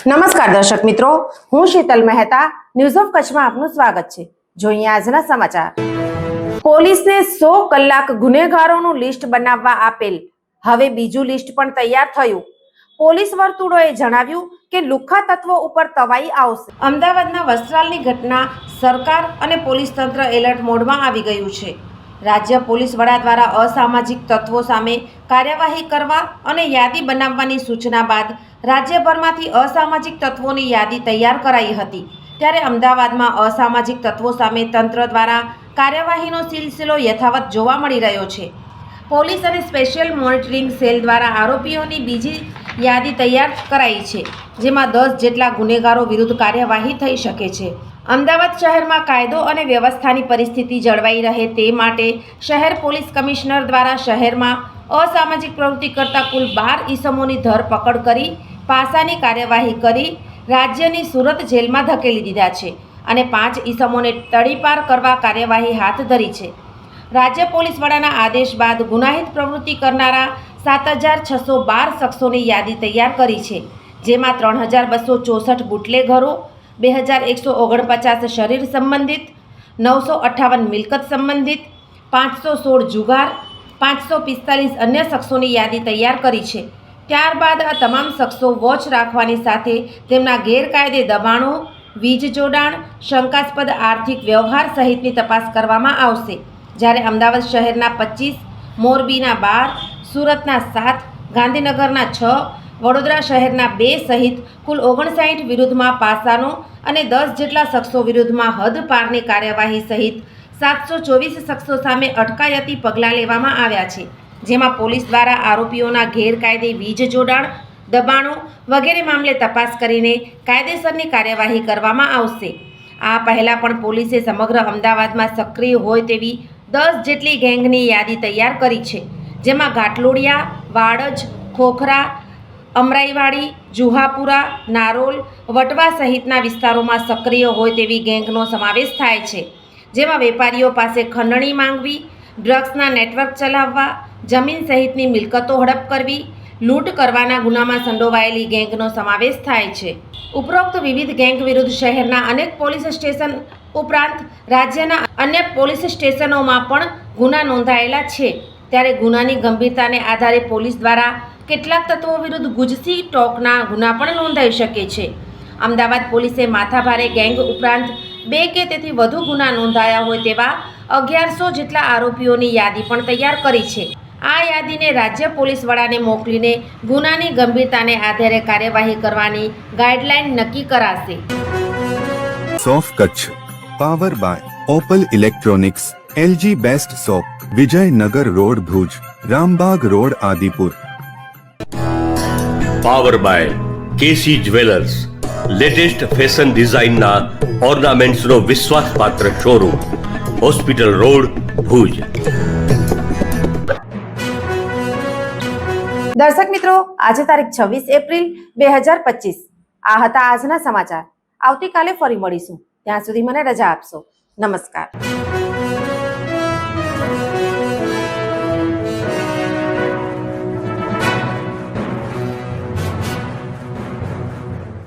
નમસ્કાર દર્શક મિત્રો, હું શીતલ મહેતા ન્યૂઝ ઓફ કચ્છમાં આપનું સ્વાગત છે। જોઈએ આજના સમાચાર। પોલીસને 100 કલાક ગુનેગારોનું લિસ્ટ બનાવવા આપેલ, હવે બીજું લિસ્ટ પણ તૈયાર થયું। પોલીસ વર્તુળોએ જણાવ્યું કે લુખ્ખા તત્વો ઉપર તવાઈ આવશે। અમદાવાદના વસ્ત્રાલની ઘટના સરકાર અને પોલીસ તંત્ર એલર્ટ મોડમાં આવી ગયું છે। રાજ્ય પોલીસ વડા દ્વારા અસામાજિક તત્વો સામે કાર્યવાહી કરવા અને યાદી બનાવવાની સૂચના બાદ રાજ્યભરમાંથી અસામાજિક તત્વોની યાદી તૈયાર કરાઈ હતી। ત્યારે અમદાવાદમાં અસામાજિક તત્વો સામે તંત્ર દ્વારા કાર્યવાહીનો સિલસિલો યથાવત જોવા મળી રહ્યો છે। પોલીસ અને સ્પેશિયલ મોનિટરિંગ સેલ દ્વારા આરોપીઓની બીજી યાદી તૈયાર કરાઈ છે, જેમાં 10 જેટલા ગુનેગારો વિરુદ્ધ કાર્યવાહી થઈ શકે છે। અમદાવાદ શહેરમાં કાયદો અને વ્યવસ્થાની પરિસ્થિતિ જળવાઈ રહે તે માટે શહેર પોલીસ કમિશનર દ્વારા શહેરમાં અસામાજિક પ્રવૃત્તિ કરતા કુલ 12 ઈસમોની ધરપકડ કરી પાસાની કાર્યવાહી કરી રાજ્યની સુરત જેલમાં ધકેલી દીધા છે અને 5 ઈસમોને તડીપાર કરવા કાર્યવાહી હાથ ધરી છે। રાજ્ય પોલીસ વડાના આદેશ બાદ ગુનાહિત પ્રવૃત્તિ કરનારા 7612 શખ્સોની યાદી તૈયાર કરી છે, જેમાં 3264 બુટલેઘરો, 2149 શરીર સંબંધિત, 958 મિલકત સંબંધિત, 516 જુગાર, 545 અન્ય શખ્સોની યાદી તૈયાર કરી છે। ત્યારબાદ આ તમામ શખ્સો વોચ રાખવાની સાથે તેમના ગેરકાયદે દબાણો, વીજ જોડાણ, શંકાસ્પદ આર્થિક વ્યવહાર સહિતની તપાસ કરવામાં આવશે। જ્યારે અમદાવાદ શહેરના 25, મોરબીના 12, સુરતના 7, ગાંધીનગરના 6, વડોદરા શહેરના 2 સહિત કુલ 59 વિરુદ્ધમાં પાસાનો અને 10 જેટલા શખ્સો વિરુદ્ધમાં હદપારની કાર્યવાહી સહિત 724 શખ્સો સામે અટકાયતી પગલાં લેવામાં આવ્યા છે, જેમાં પોલીસ દ્વારા આરોપીઓના ગેરકાયદે વીજ જોડાણ, દબાણો વગેરે મામલે તપાસ કરીને કાયદેસરની કાર્યવાહી કરવામાં આવશે। આ પહેલાં પણ પોલીસે સમગ્ર અમદાવાદમાં સક્રિય હોય તેવી 10 જેટલી ગેંગની યાદી તૈયાર કરી છે, જેમાં ઘાટલોડિયા, વાડજ, ખોખરા, અમરાઈવાડી, જુહાપુરા, નારોલ, વટવા સહિતના વિસ્તારોમાં સક્રિય હોય તેવી ગેંગનો સમાવેશ થાય છે, જેમાં વેપારીઓ પાસે ખંડણી માંગવી, ડ્રગ્સના નેટવર્ક ચલાવવા, જમીન સહિતની મિલકતો હડપ કરવી, લૂંટ કરવાના ગુનામાં સંડોવાયેલી ગેંગનો સમાવેશ થાય છે। ઉપરોક્ત વિવિધ ગેંગ વિરુદ્ધ શહેરના અનેક પોલીસ સ્ટેશન ઉપરાંત રાજ્યના અન્ય પોલીસ સ્ટેશનોમાં પણ ગુના નોંધાયેલા છે। ત્યારે ગુનાની ગંભીરતાને આધારે પોલીસ દ્વારા કેટલાક તત્વો વિરુદ્ધ ગુજસી ટોકના ગુના પણ નોંધાઈ શકે છે। અમદાવાદ પોલીસે માથાભારે ગેંગ ઉપરાંત 2 કે તેથી વધુ ગુના નોંધાયા હોય તેવા 1100 જેટલા આરોપીઓની યાદી પણ તૈયાર કરી છે। આ યાદીને રાજ્ય પોલીસ વડાને મોકલીને ગુનાની ગંભીરતાને આધારે કાર્યવાહી કરવાની ગાઈડલાઈન નક્કી કરાશે। સોફ Kutch power by Opal electronics, LG best shop, Vijaynagar road Bhuj, Rambagh road Adipur. Power by KC jewellers, latest fashion ડિઝાઇનના ઓર્નામેન્ટ્સનો વિશ્વાસપાત્ર શોરૂમ, હોસ્પિટલ રોડ ભુજ। દર્શક મિત્રો, આજે તારીખ 26 એપ્રિલ 2025 આ હતા આજના સમાચાર। આવતીકાલે ફરી મળીશું, ત્યાં સુધી મને રજા આપશો। નમસ્કાર।